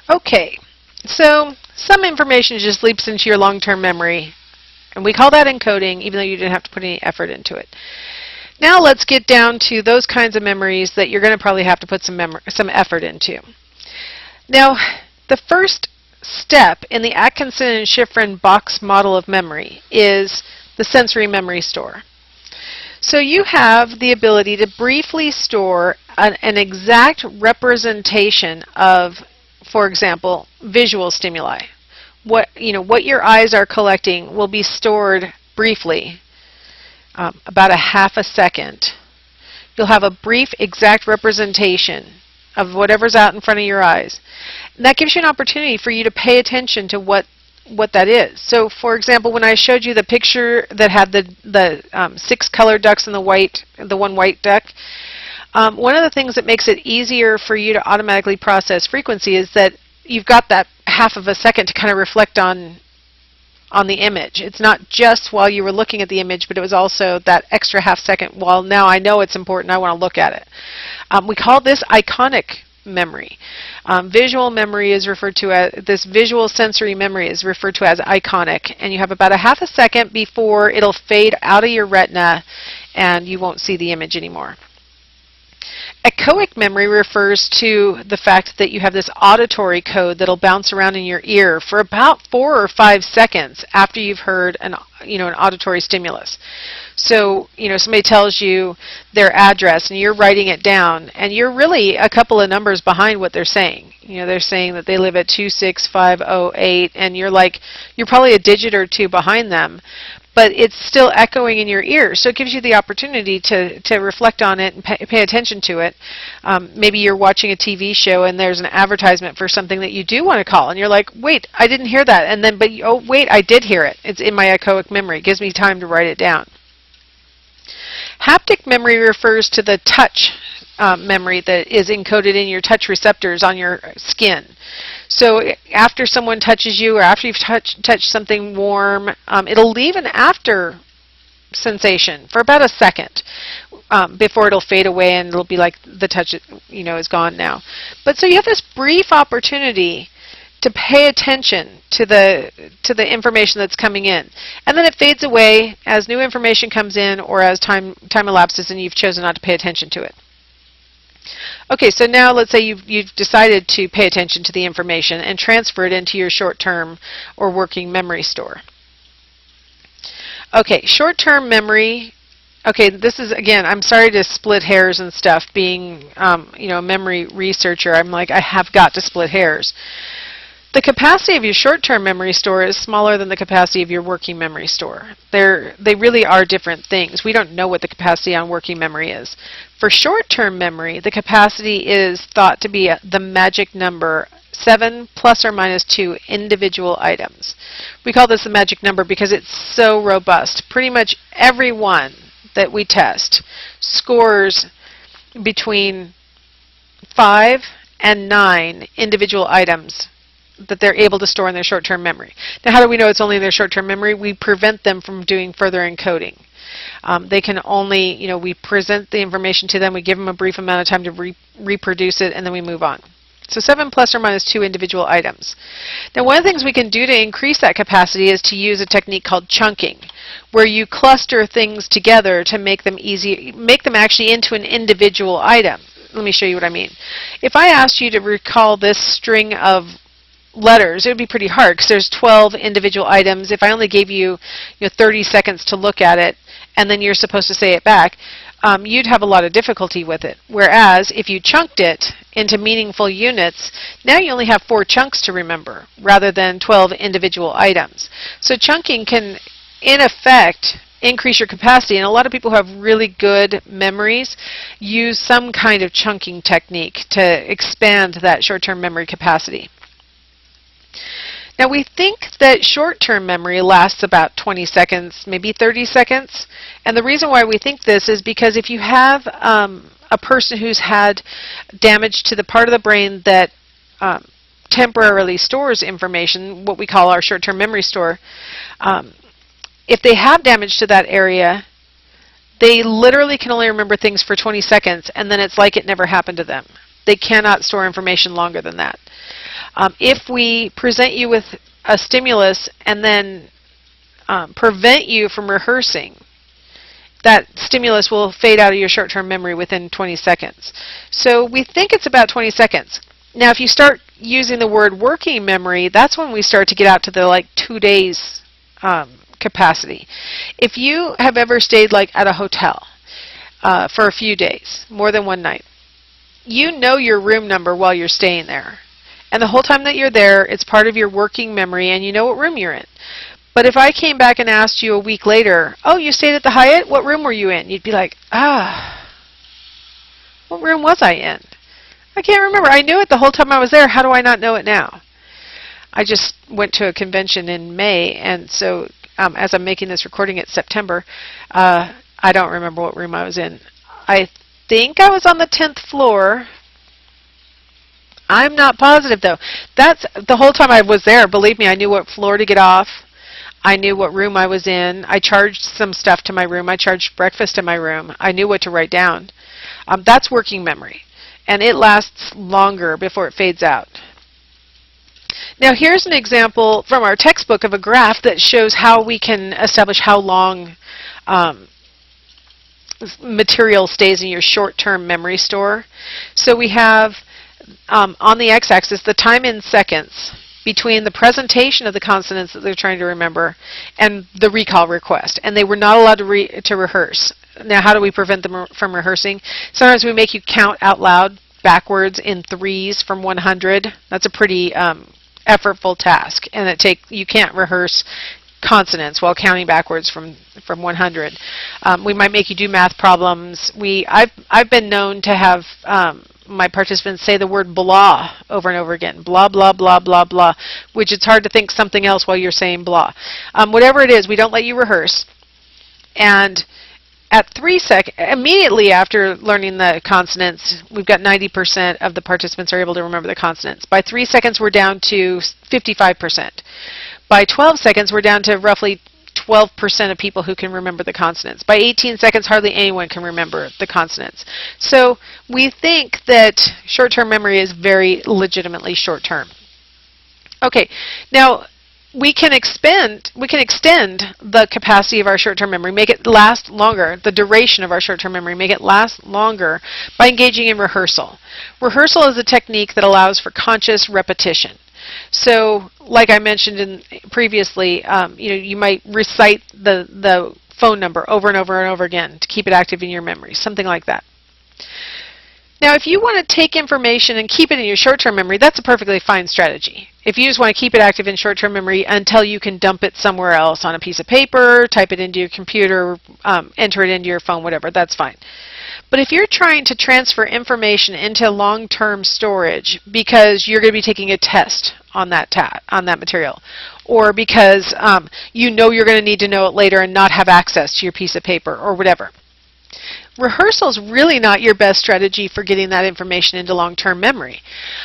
Okay, so some information just leaps into your long-term memory, and we call that encoding, even though you didn't have to put any effort into it. Now let's get down to those kinds of memories that you're going to probably have to put some effort into. Now, the first step in the Atkinson and Shiffrin box model of memory is the sensory memory store. So you have the ability to briefly store an exact representation of, for example, visual stimuli. What your eyes are collecting will be stored briefly, about a half a second. You'll have a brief exact representation of whatever's out in front of your eyes. And that gives you an opportunity for you to pay attention to what that is. So for example, when I showed you the picture that had the 6 colored ducks and the one white duck, one of the things that makes it easier for you to automatically process frequency is that you've got that half of a second to kind of reflect on the image. It's not just while you were looking at the image, but it was also that extra half second. Well, now I know it's important, I want to look at it. We call this iconic memory. Visual memory is referred to as, this visual sensory memory is referred to as iconic, and you have about a half a second before it'll fade out of your retina and you won't see the image anymore. Echoic memory refers to the fact that you have this auditory code that'll bounce around in your ear for about 4 or 5 seconds after you've heard an auditory stimulus. So, somebody tells you their address and you're writing it down, and you're really a couple of numbers behind what they're saying. They're saying that they live at 26508, and you're probably a digit or two behind them, but it's still echoing in your ear. So it gives you the opportunity to reflect on it and pay attention to it. Maybe you're watching a TV show and there's an advertisement for something that you do want to call, and you're like, wait, I didn't hear that. And then, oh wait, I did hear it. It's in my echoic memory. It gives me time to write it down. Haptic memory refers to the touch memory that is encoded in your touch receptors on your skin. So after someone touches you, or after you've touched something warm, it'll leave an after sensation for about a second before it'll fade away, and it'll be like the touch is gone now. But so you have this brief opportunity to pay attention to the information that's coming in, and then it fades away as new information comes in, or as time elapses and you've chosen not to pay attention to it. Okay, so now let's say you've decided to pay attention to the information and transfer it into your short-term or working memory store. Okay, short-term memory. Okay, this is, again, I'm sorry to split hairs and stuff. Being a memory researcher, I'm like, I have got to split hairs. The capacity of your short-term memory store is smaller than the capacity of your working memory store. They really are different things. We don't know what the capacity on working memory is. For short-term memory, the capacity is thought to be the magic number 7 plus or minus 2 individual items. We call this the magic number because it's so robust. Pretty much everyone that we test scores between 5 and 9 individual items that they're able to store in their short-term memory. Now, how do we know it's only in their short-term memory? We prevent them from doing further encoding. They can only, we present the information to them, we give them a brief amount of time to reproduce it, and then we move on. So 7 plus or minus 2 individual items. Now, one of the things we can do to increase that capacity is to use a technique called chunking, where you cluster things together to make them actually into an individual item. Let me show you what I mean. If I asked you to recall this string of letters, it would be pretty hard because there's 12 individual items. If I only gave you, 30 seconds to look at it, and then you're supposed to say it back, you'd have a lot of difficulty with it. Whereas if you chunked it into meaningful units, now you only have 4 chunks to remember rather than 12 individual items. So chunking can, in effect, increase your capacity, and a lot of people who have really good memories use some kind of chunking technique to expand that short-term memory capacity. Now, we think that short-term memory lasts about 20 seconds, maybe 30 seconds. And the reason why we think this is because if you have a person who's had damage to the part of the brain that temporarily stores information, what we call our short-term memory store, if they have damage to that area, they literally can only remember things for 20 seconds, and then it's like it never happened to them. They cannot store information longer than that. If we present you with a stimulus and then prevent you from rehearsing, that stimulus will fade out of your short-term memory within 20 seconds. So we think it's about 20 seconds. Now if you start using the word working memory, that's when we start to get out to the like 2 days capacity. If you have ever stayed like at a hotel for a few days, more than one night, you know your room number while you're staying there. And the whole time that you're there, it's part of your working memory and you know what room you're in. But if I came back and asked you a week later, oh, you stayed at the Hyatt? What room were you in? You'd be like, what room was I in? I can't remember. I knew it the whole time I was there. How do I not know it now? I just went to a convention in May, and so as I'm making this recording, it's September. I don't remember what room I was in. I think I was on the 10th floor. I'm not positive, though. That's the whole time I was there. Believe me, I knew what floor to get off. I knew what room I was in. I charged some stuff to my room. I charged breakfast in my room. I knew what to write down. That's working memory, and it lasts longer before it fades out. Now here's an example from our textbook of a graph that shows how we can establish how long material stays in your short-term memory store. So we have on the x-axis the time in seconds between the presentation of the consonants that they're trying to remember and the recall request. And they were not allowed to rehearse. Now how do we prevent them from rehearsing? Sometimes we make you count out loud backwards in threes from 100. That's a pretty effortful task, and you can't rehearse consonants while counting backwards from 100. We might make you do math problems. I've been known to have my participants say the word blah over and over again. Blah, blah, blah, blah, blah, which it's hard to think something else while you're saying blah. Whatever it is, we don't let you rehearse. And at 3 seconds, immediately after learning the consonants, we've got 90% of the participants are able to remember the consonants. By 3 seconds, we're down to 55%. By 12 seconds, we're down to roughly 12% of people who can remember the consonants. By 18 seconds, hardly anyone can remember the consonants. So we think that short-term memory is very legitimately short-term. Okay, now we can extend the capacity of our short-term memory, make it last longer, the duration of our short-term memory, make it last longer by engaging in rehearsal. Rehearsal is a technique that allows for conscious repetition. So, like I mentioned previously, you might recite the phone number over and over and over again to keep it active in your memory, something like that. Now, if you want to take information and keep it in your short-term memory, that's a perfectly fine strategy. If you just want to keep it active in short-term memory until you can dump it somewhere else on a piece of paper, type it into your computer, enter it into your phone, whatever, that's fine. But if you're trying to transfer information into long-term storage because you're going to be taking a test on that material, or because you know you're going to need to know it later and not have access to your piece of paper or whatever, rehearsal is really not your best strategy for getting that information into long-term memory.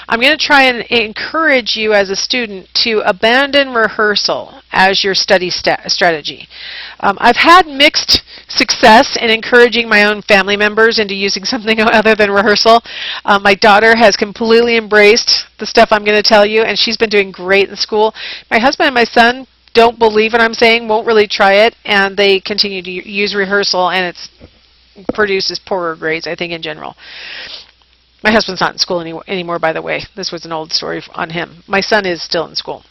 I'm going to try and encourage you as a student to abandon rehearsal as your study strategy. I've had mixed success in encouraging my own family members into using something other than rehearsal. My daughter has completely embraced the stuff I'm going to tell you, and she's been doing great in school. My husband and my son don't believe what I'm saying, won't really try it, and they continue to use rehearsal, and it's produces poorer grades, I think, in general. My husband's not in school anymore, by the way. This was an old story on him. My son is still in school.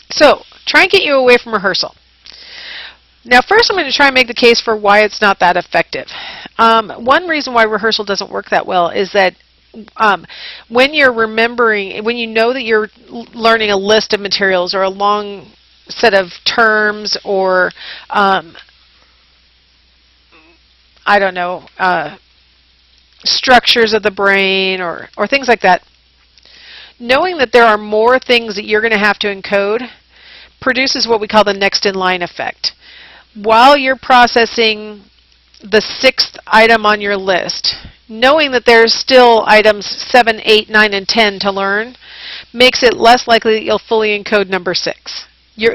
So, try and get you away from rehearsal. Now, first I'm going to try and make the case for why it's not that effective. One reason why rehearsal doesn't work that well is that when you're remembering, when you know that you're learning a list of materials or a long set of terms or I don't know, structures of the brain or things like that, knowing that there are more things that you're going to have to encode produces what we call the next in line effect. While you're processing the 6th item on your list, knowing that there's still items 7, 8, 9, and 10 to learn makes it less likely that you'll fully encode number 6.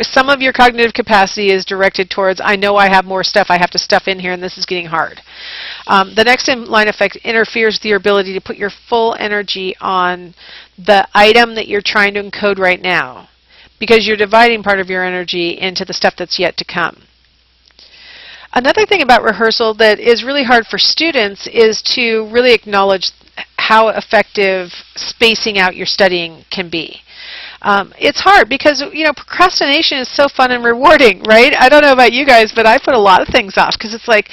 Some of your cognitive capacity is directed towards, I know I have more stuff I have to stuff in here and this is getting hard. The next line effect interferes with your ability to put your full energy on the item that you're trying to encode right now, because you're dividing part of your energy into the stuff that's yet to come. Another thing about rehearsal that is really hard for students is to really acknowledge how effective spacing out your studying can be. It's hard because, procrastination is so fun and rewarding, right? I don't know about you guys, but I put a lot of things off because it's like,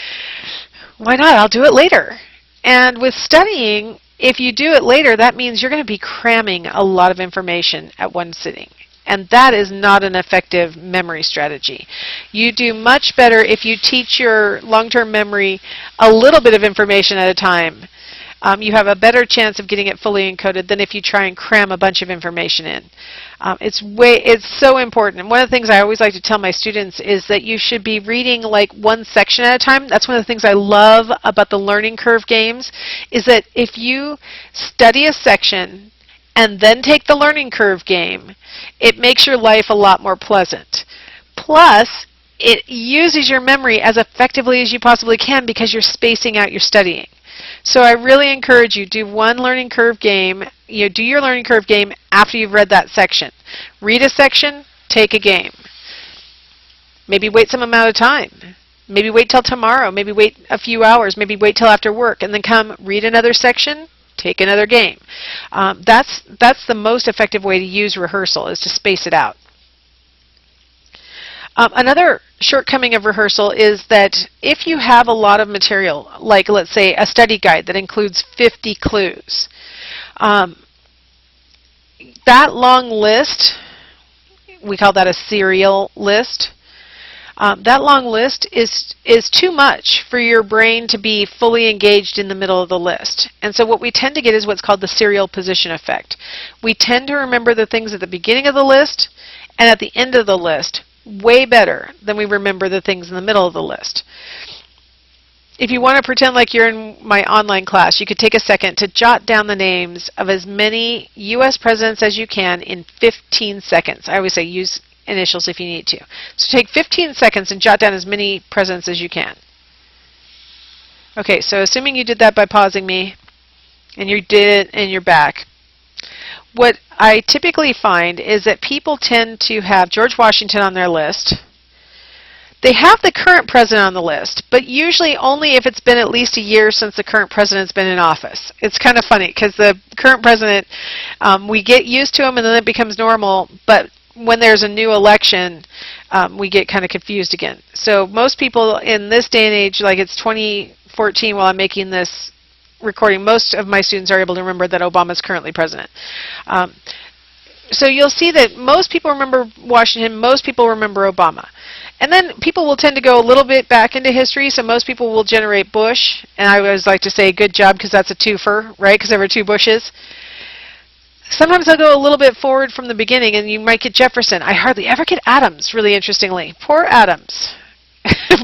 why not? I'll do it later. And with studying, if you do it later, that means you're going to be cramming a lot of information at one sitting. And that is not an effective memory strategy. You do much better if you teach your long-term memory a little bit of information at a time. You have a better chance of getting it fully encoded than if you try and cram a bunch of information in. It's so important. And one of the things I always like to tell my students is that you should be reading like one section at a time. That's one of the things I love about the learning curve games, is that if you study a section and then take the learning curve game, it makes your life a lot more pleasant. Plus, it uses your memory as effectively as you possibly can because you're spacing out your studying. So I really encourage you, do one learning curve game. Do your learning curve game after you've read that section. Read a section, take a game. Maybe wait some amount of time. Maybe wait till tomorrow. Maybe wait a few hours. Maybe wait till after work, and then come read another section, take another game. That's the most effective way to use rehearsal, is to space it out. Another shortcoming of rehearsal is that if you have a lot of material, like let's say a study guide that includes 50 clues, that long list, we call that a serial list, that long list is too much for your brain to be fully engaged in the middle of the list. And so what we tend to get is what's called the serial position effect. We tend to remember the things at the beginning of the list and at the end of the list way better than we remember the things in the middle of the list. If you want to pretend like you're in my online class, you could take a second to jot down the names of as many U.S. presidents as you can in 15 seconds. I always say use initials if you need to. So take 15 seconds and jot down as many presidents as you can. Okay, so assuming you did that by pausing me, and you did it and you're back, what I typically find is that people tend to have George Washington on their list. They have the current president on the list, but usually only if it's been at least a year since the current president's been in office. It's kind of funny because the current president, we get used to him and then it becomes normal, but when there's a new election, we get kind of confused again. So most people in this day and age, like it's 2014 while I'm making this recording, most of my students are able to remember that Obama's currently president. So you'll see that most people remember Washington, most people remember Obama. And then people will tend to go a little bit back into history, so most people will generate Bush, and I always like to say good job because that's a twofer, right, because there were two Bushes. Sometimes they'll go a little bit forward from the beginning, and you might get Jefferson. I hardly ever get Adams, really interestingly. Poor Adams.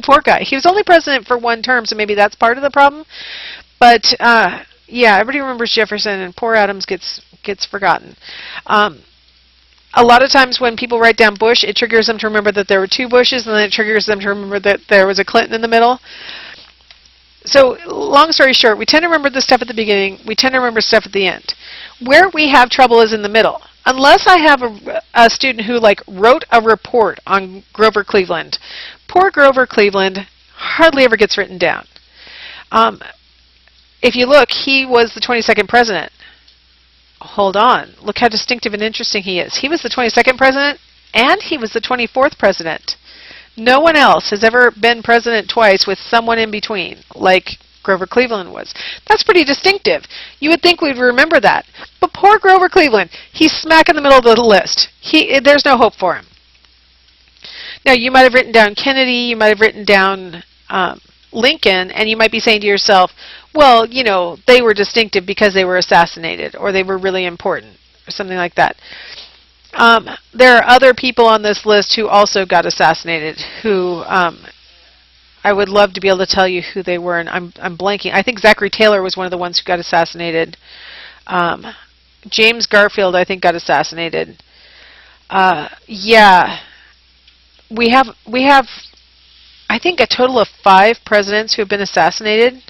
Poor guy. He was only president for one term, so maybe that's part of the problem. But yeah, everybody remembers Jefferson, and poor Adams gets forgotten. A lot of times when people write down Bush, it triggers them to remember that there were two Bushes, and then it triggers them to remember that there was a Clinton in the middle. So long story short, we tend to remember the stuff at the beginning, we tend to remember stuff at the end. Where we have trouble is in the middle. Unless I have a student who wrote a report on Grover Cleveland. Poor Grover Cleveland hardly ever gets written down. If you look, he was the 22nd president. Hold on. Look how distinctive and interesting he is. He was the 22nd president, and he was the 24th president. No one else has ever been president twice with someone in between, like Grover Cleveland was. That's pretty distinctive. You would think we'd remember that. But poor Grover Cleveland, he's smack in the middle of the list. There's no hope for him. Now, you might have written down Kennedy, you might have written down Lincoln, and you might be saying to yourself, well, they were distinctive because they were assassinated, or they were really important, or something like that. There are other people on this list who also got assassinated, who I would love to be able to tell you who they were, and I'm blanking. I think Zachary Taylor was one of the ones who got assassinated. James Garfield, I think, got assassinated. Yeah, we have I think a total of 5 presidents who have been assassinated,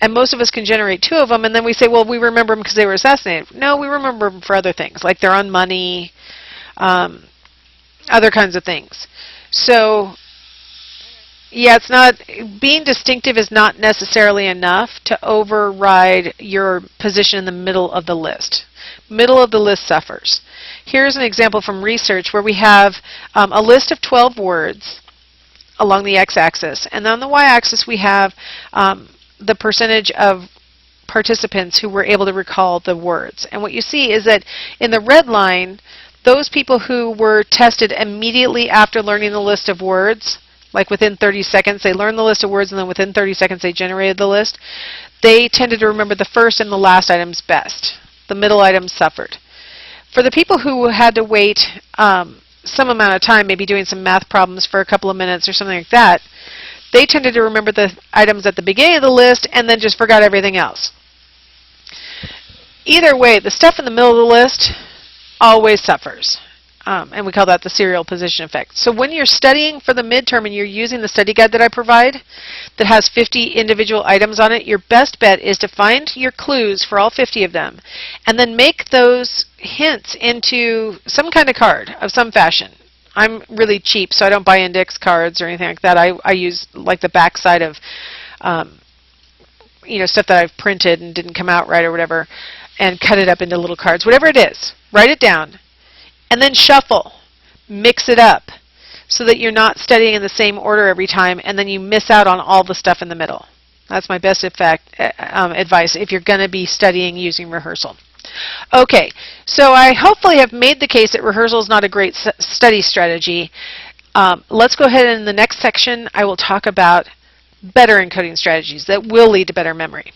and most of us can generate 2 of them, and then we say, well, we remember them because they were assassinated. No, we remember them for other things, like they're on money, other kinds of things. So yeah, it's not, being distinctive is not necessarily enough to override your position in the middle of the list. Middle of the list suffers. Here's an example from research where we have a list of 12 words along the x-axis, and on the y-axis we have the percentage of participants who were able to recall the words. And what you see is that in the red line, those people who were tested immediately after learning the list of words, like within 30 seconds, they learned the list of words and then within 30 seconds they generated the list, they tended to remember the first and the last items best. The middle items suffered. For the people who had to wait some amount of time, maybe doing some math problems for a couple of minutes or something like that, they tended to remember the items at the beginning of the list and then just forgot everything else. Either way, the stuff in the middle of the list always suffers. And we call that the serial position effect. So when you're studying for the midterm and you're using the study guide that I provide that has 50 individual items on it, your best bet is to find your clues for all 50 of them and then make those hints into some kind of card of some fashion. I'm really cheap, so I don't buy index cards or anything like that. I use like the back side of stuff that I've printed and didn't come out right or whatever, and cut it up into little cards. Whatever it is, write it down. And then shuffle, mix it up, so that you're not studying in the same order every time, and then you miss out on all the stuff in the middle. That's my best advice if you're going to be studying using rehearsal. Okay, so I hopefully have made the case that rehearsal is not a great study strategy. Let's go ahead and in the next section I will talk about better encoding strategies that will lead to better memory.